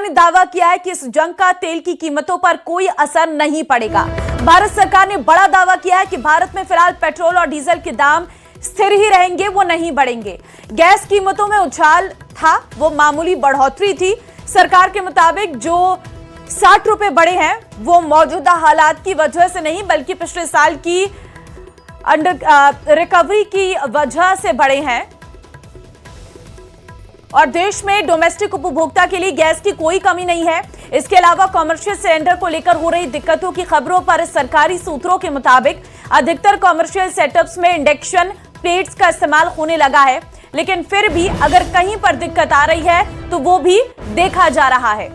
ने दावा किया है कि इस जंग का तेल की कीमतों पर कोई असर नहीं पड़ेगा। भारत सरकार ने बड़ा दावा किया है कि भारत में फिलहाल पेट्रोल और डीजल के दाम स्थिर ही रहेंगे, वो नहीं बढ़ेंगे। गैस कीमतों में उछाल था, वो मामूली बढ़ोतरी थी। सरकार के मुताबिक जो 60 रुपए बढ़े हैं वो मौजूदा हालात की वजह से नहीं बल्कि पिछले साल की रिकवरी की वजह से बढ़े हैं। और देश में डोमेस्टिक उपभोक्ता के लिए गैस की कोई कमी नहीं है। इसके अलावा कमर्शियल सिलेंडर को लेकर हो रही दिक्कतों की खबरों पर सरकारी सूत्रों के मुताबिक अधिकतर कमर्शियल सेटअप्स में इंडक्शन प्लेट्स का इस्तेमाल होने लगा है, लेकिन फिर भी अगर कहीं पर दिक्कत आ रही है तो वो भी देखा जा रहा है।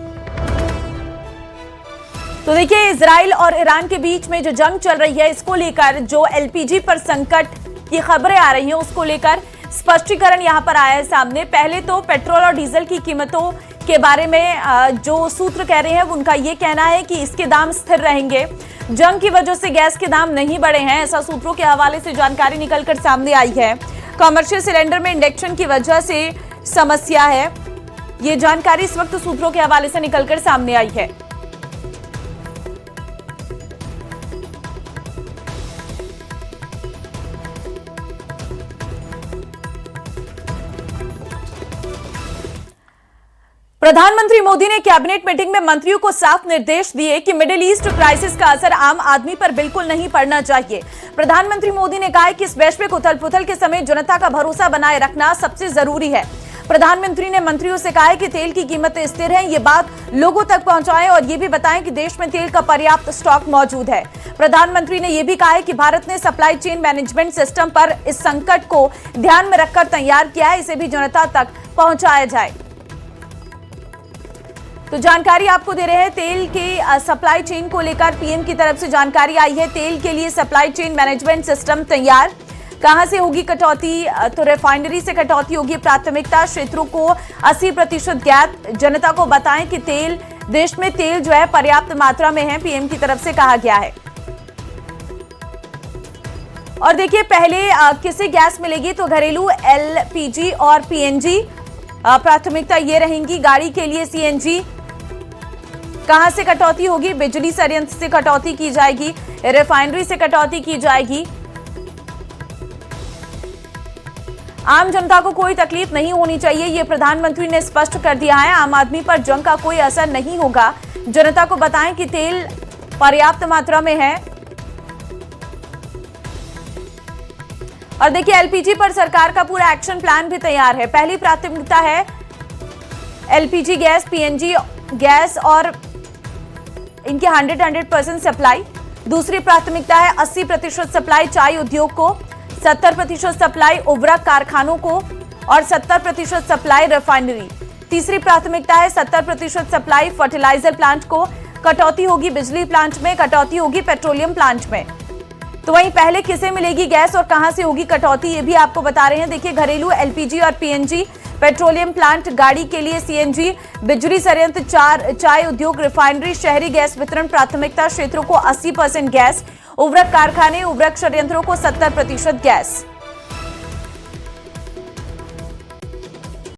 तो देखिए, इजराइल और ईरान के बीच में जो जंग चल रही है, इसको लेकर जो एलपीजी पर संकट की खबरें आ रही हैं, उसको लेकर स्पष्टीकरण यहां पर आया है सामने। पहले तो पेट्रोल और डीजल की कीमतों के बारे में जो सूत्र कह रहे हैं, उनका ये कहना है कि इसके दाम स्थिर रहेंगे। जंग की वजह से गैस के दाम नहीं बढ़े हैं, ऐसा सूत्रों के हवाले से जानकारी निकलकर सामने आई है। कमर्शियल सिलेंडर में इंडक्शन की वजह से समस्या है, ये जानकारी इस वक्त सूत्रों के हवाले से निकलकर सामने आई है। प्रधानमंत्री मोदी ने कैबिनेट मीटिंग में मंत्रियों को साफ निर्देश दिए कि मिडिल ईस्ट क्राइसिस का असर आम आदमी पर बिल्कुल नहीं पड़ना चाहिए। प्रधानमंत्री मोदी ने कहा कि इस वैश्विक उथल-पुथल के समय जनता का भरोसा बनाए रखना सबसे जरूरी है। प्रधानमंत्री ने मंत्रियों से कहा है कि तेल की कीमतें स्थिर हैं, ये बात लोगों तक पहुंचाएं और ये भी बताएं कि देश में तेल का पर्याप्त स्टॉक मौजूद है। प्रधानमंत्री ने यह भी कहा है कि भारत ने सप्लाई चेन मैनेजमेंट सिस्टम पर इस संकट को ध्यान में रखकर तैयार किया है, इसे भी जनता तक पहुंचाया जाए। तो जानकारी आपको दे रहे हैं तेल के सप्लाई चेन को लेकर पीएम की तरफ से जानकारी आई है। तेल के लिए सप्लाई चेन मैनेजमेंट सिस्टम तैयार। कहां से होगी कटौती? तो रिफाइनरी से कटौती होगी। प्राथमिकता क्षेत्रों को 80% ज्ञात। जनता को बताएं कि तेल देश में तेल जो है पर्याप्त मात्रा में है, पीएम की तरफ से कहा गया है। और देखिए, पहले किसे गैस मिलेगी? तो घरेलू एलपीजी और पीएनजी प्राथमिकता ये रहेंगी। गाड़ी के लिए सीएनजी। कहां से कटौती होगी? बिजली संयंत्र से कटौती की जाएगी, रिफाइनरी से कटौती की जाएगी। आम जनता को कोई तकलीफ नहीं होनी चाहिए, ये प्रधानमंत्री ने स्पष्ट कर दिया है। आम आदमी पर जंग का कोई असर नहीं होगा। जनता को बताएं कि तेल पर्याप्त मात्रा में है। और देखिए, एलपीजी पर सरकार का पूरा एक्शन प्लान भी तैयार है। पहली प्राथमिकता है एलपीजी गैस, पीएनजी गैस और इनकी 100% सप्लाई। दूसरी प्राथमिकता है 80% सप्लाई चाय उद्योग को, 70% सप्लाई उर्वरक कारखानों को और 70% सप्लाई रिफाइनरी। तीसरी प्राथमिकता है 70% सप्लाई फर्टिलाइजर प्लांट को। कटौती होगी बिजली प्लांट में, कटौती होगी पेट्रोलियम प्लांट में। तो वहीं पहले किसे मिलेगी गैस और कहां से होगी कटौती, ये भी आपको बता रहे हैं। देखिए, घरेलू एलपीजी और पीएनजी, पेट्रोलियम प्लांट, गाड़ी के लिए सीएनजी, बिजली संयंत्र, चाय उद्योग, रिफाइनरी, शहरी गैस वितरण प्राथमिकता क्षेत्रों को 80% गैस, उर्वरक कारखाने, उर्वरक संयंत्रों को 70% गैस।